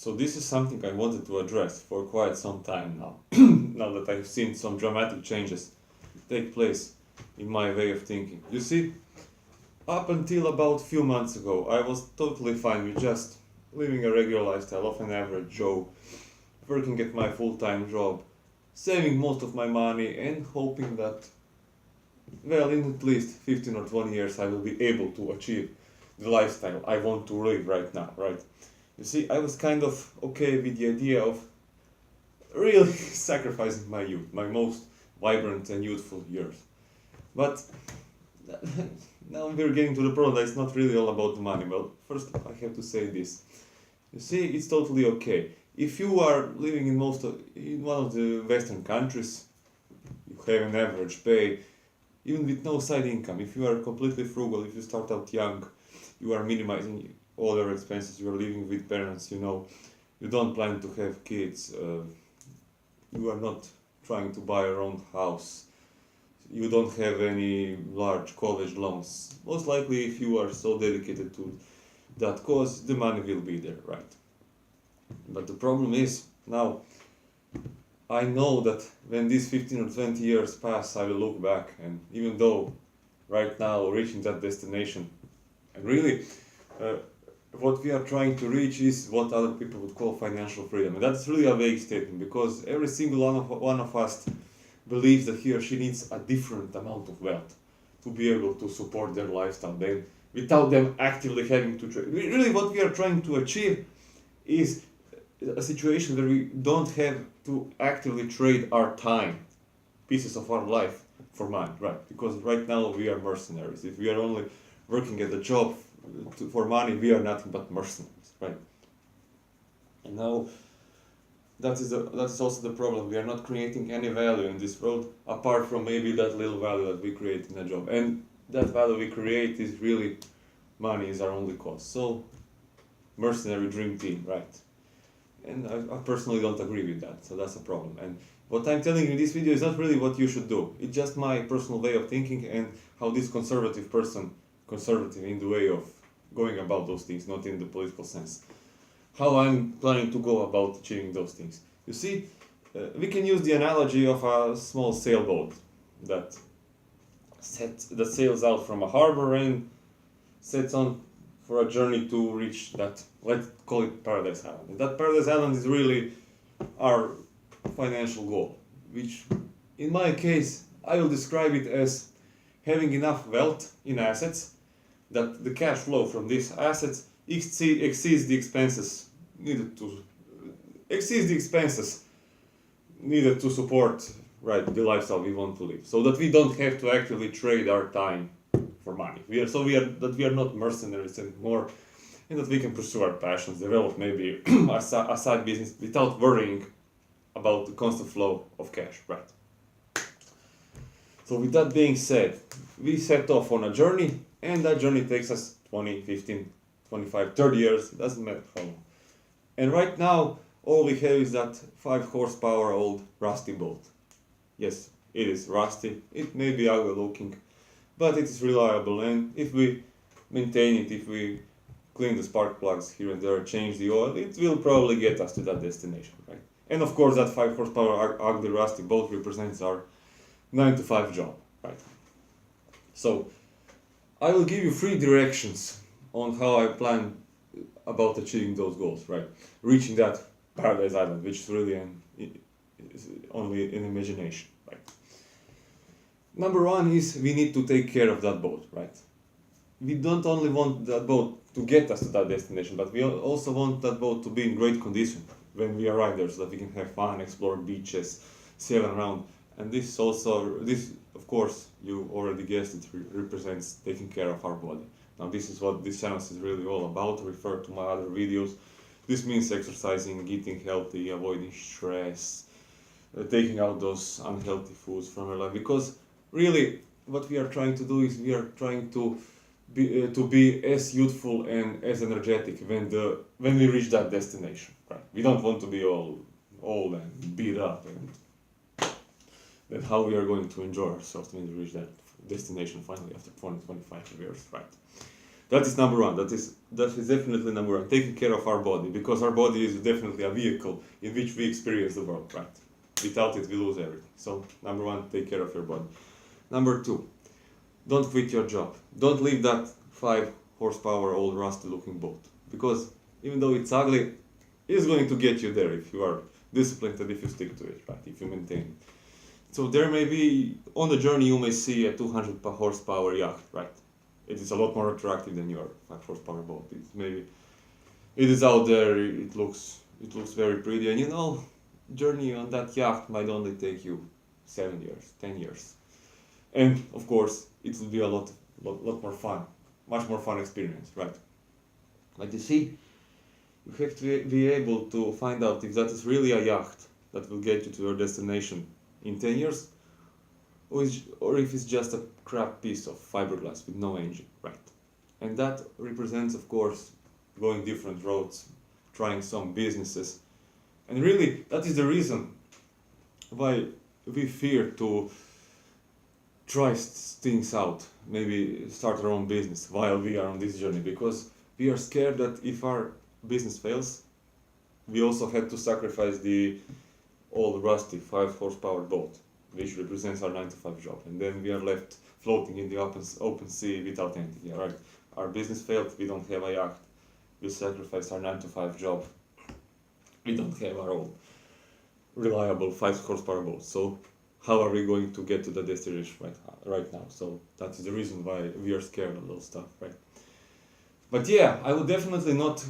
So this is something I wanted to address for quite some time now, now that I've seen some dramatic changes take place in my way of thinking. You see, up until about few months ago, I was totally fine with just living a regular lifestyle of an average Joe, working at my full-time job, saving most of my money and hoping that, well, in at least 15 or 20 years I will be able to achieve the lifestyle I want to live right now, right? You see, I was kind of okay with the idea of really sacrificing my youth, my most vibrant and youthful years. But now we're getting to the problem that it's not really all about the money. Well, first I have to say this. You see, it's totally okay. If you are living in one of the Western countries, you have an average pay, even with no side income. If you are completely frugal, if you start out young, you are minimizing all your expenses. You are living with parents. You don't plan to have kids. You are not trying to buy your own house. You don't have any large college loans. Most likely, if you are so dedicated to that cause, the money will be there, right? But the problem is, now, I know that when these 15 or 20 years pass, I will look back, and even though right now reaching that destination, and really what we are trying to reach is what other people would call financial freedom. And that's really a vague statement, because every single one of us believes that he or she needs a different amount of wealth to be able to support their lifestyle, then without them actively having to trade. Really, what we are trying to achieve is a situation where we don't have to actively trade our time, pieces of our life, for money, right? Because right now we are mercenaries. If we are only working at a job for money, we are nothing but mercenaries, right? And now that is also the problem. We are not creating any value in this world apart from maybe that little value that we create in a job. And that value we create is really money is our only cost. So, mercenary dream team, right? And I personally don't agree with that, so that's a problem. And what I'm telling you in this video is not really what you should do. It's just my personal way of thinking and how this conservative in the way of going about those things, not in the political sense, how I'm planning to go about achieving those things. You see, we can use the analogy of a small sailboat that sails out from a harbor and sets on for a journey to reach that, let's call it Paradise Island. And that Paradise Island is really our financial goal, which in my case, I will describe it as having enough wealth in assets that the cash flow from these assets exceeds the expenses needed to support, right, the lifestyle we want to live, so that we don't have to actually trade our time for money. We are not mercenaries anymore, and that we can pursue our passions, develop maybe a side business without worrying about the constant flow of cash, right? So with that being said, we set off on a journey, and that journey takes us 20, 15, 25, 30 years, it doesn't matter how long. And right now, all we have is that 5 horsepower old rusty boat. Yes, it is rusty, it may be ugly looking, but it is reliable, and if we maintain it, if we clean the spark plugs here and there, change the oil, it will probably get us to that destination, right? And of course that 5 horsepower ugly rusty boat represents our 9 to 5 job, right? So, I will give you 3 directions on how I plan about achieving those goals, right? Reaching that Paradise Island, which is really only an imagination, right? Number 1 is we need to take care of that boat, right? We don't only want that boat to get us to that destination, but we also want that boat to be in great condition when we arrive there, so that we can have fun, explore beaches, sail around. And this of course, you already guessed, it represents taking care of our body. Now this is what this channel is really all about. Refer to my other videos. This means exercising, eating healthy, avoiding stress, taking out those unhealthy foods from your life. Because really, what we are trying to do is we are trying to be as youthful and as energetic when we reach that destination. Right? We don't want to be all old and beat up, and then how we are going to enjoy ourselves when we reach that destination finally after 20, 25 years, right? That is number one. That is definitely number one. Taking care of our body, because our body is definitely a vehicle in which we experience the world, right? Without it, we lose everything. So number one, take care of your body. Number two, don't quit your job. Don't leave that 5 horsepower old rusty looking boat, because even though it's ugly, it's going to get you there if you are disciplined and if you stick to it, right? If you maintain it. So there may be, on the journey you may see a 200 horsepower yacht, right? It is a lot more attractive than your 5 horsepower boat. It is out there, it looks very pretty, and you know, journey on that yacht might only take you 7 years, 10 years. And of course, it will be a lot more fun, much more fun experience, right? But you see, you have to be able to find out if that is really a yacht that will get you to your destination in 10 years, or if it's just a crap piece of fiberglass with no engine, right? And that represents, of course, going different roads, trying some businesses. And really, that is the reason why we fear to try things out, maybe start our own business while we are on this journey, because we are scared that if our business fails, we also have to sacrifice the old rusty 5 horsepower boat, which represents our 9 to 5 job, and then we are left floating in the open sea without anything. Yeah, right. Our business failed, we don't have a yacht, we sacrifice our 9 to 5 job, we don't have our own reliable 5 horsepower boat. So how are we going to get to the destination right now? So that is the reason why we are scared of those stuff, right? But yeah, I would definitely not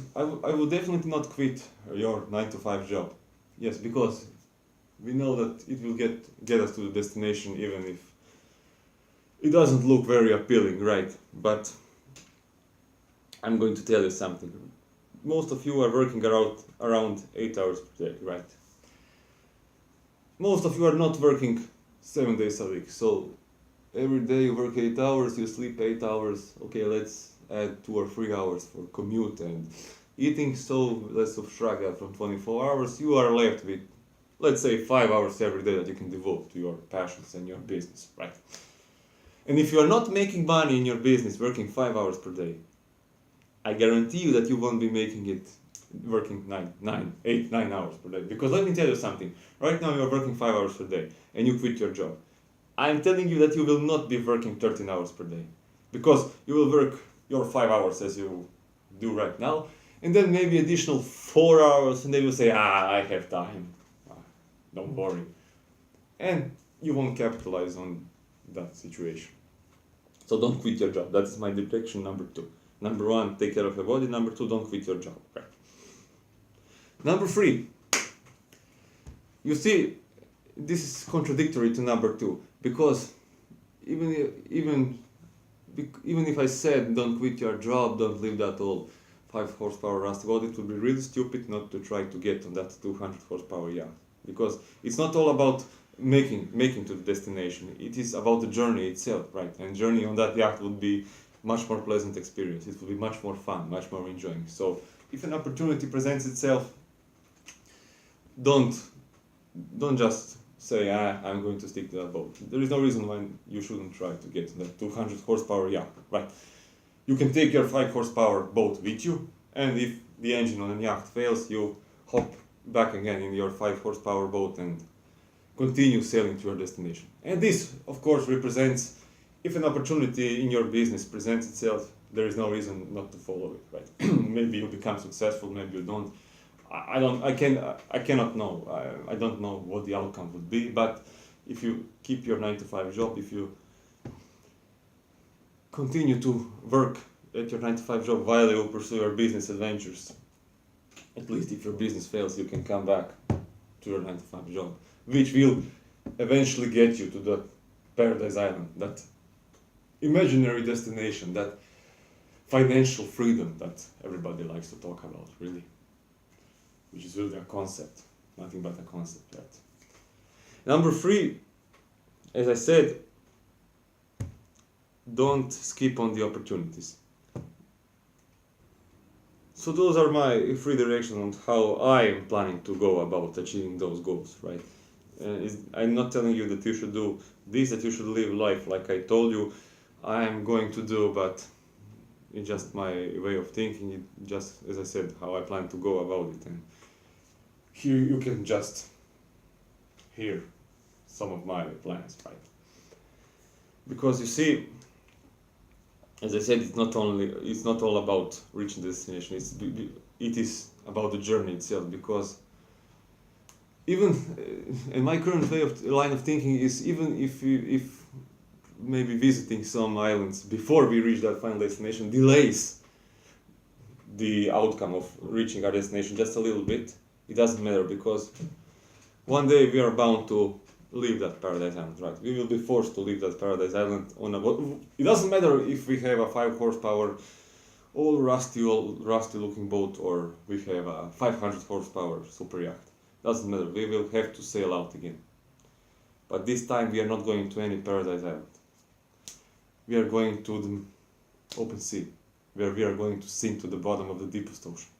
quit your 9 to 5 job. Yes, because we know that it will get us to the destination, even if it doesn't look very appealing, right? But I'm going to tell you something. Most of you are working around 8 hours per day, right? Most of you are not working 7 days a week. So every day you work 8 hours, you sleep 8 hours. Okay, let's add 2 or 3 hours for commute and eating. So let's subtract that from 24 hours. You are left with, let's say, 5 hours every day that you can devote to your passions and your business, right? And if you are not making money in your business working 5 hours per day, I guarantee you that you won't be making it working 9 hours per day. Because let me tell you something. Right now you are working 5 hours per day and you quit your job. I'm telling you that you will not be working 13 hours per day. Because you will work your 5 hours as you do right now, and then maybe additional 4 hours, and then you will say, I have time. Don't worry. And you won't capitalize on that situation. So don't quit your job. That is my direction number 2. Number 1, take care of your body. Number 2, don't quit your job. Right. Number 3, you see, this is contradictory to number 2, because even if I said don't quit your job, don't leave that old 5 horsepower rusty boat, it would be really stupid not to try to get on that 200 horsepower yacht. Because it's not all about making to the destination. It is about the journey itself, right? And journey on that yacht would be much more pleasant experience. It will be much more fun, much more enjoying. So if an opportunity presents itself, don't just say, I'm going to stick to that boat. There is no reason why you shouldn't try to get that 200 horsepower yacht, right? You can take your 5 horsepower boat with you, and if the engine on a yacht fails, you hop back again in your 5 horsepower boat and continue sailing to your destination. And this, of course, represents, if an opportunity in your business presents itself, there is no reason not to follow it, right? Maybe you become successful, maybe you don't. I cannot know. I don't know what the outcome would be, but if you keep your 9 to 5 job, if you continue to work at your 9 to 5 job while you pursue your business adventures, at least if your business fails, you can come back to your 9 to 5 job, which will eventually get you to that paradise island, that imaginary destination, that financial freedom that everybody likes to talk about, really, which is really a concept, nothing but a concept, right? Number 3, as I said, don't skip on the opportunities. So those are my 3 directions on how I am planning to go about achieving those goals, right? I'm not telling you that you should do this, that you should live life like I told you I am going to do, but It's just my way of thinking. It just, as I said, how I plan to go about it. And here you can just hear some of my plans, right? Because you see, as I said, it's not all about reaching the destination. It is about the journey itself. Because even in my current line of thinking is, even if maybe visiting some islands before we reach that final destination delays the outcome of reaching our destination just a little bit, it doesn't matter, because one day we are bound to leave that paradise island, right? We will be forced to leave that paradise island on a boat. It doesn't matter if we have a 5 horsepower, all rusty looking boat, or we have a 500 horsepower super yacht. Doesn't matter, we will have to sail out again. But this time we are not going to any paradise island. We are going to the open sea, where we are going to sink to the bottom of the deepest ocean.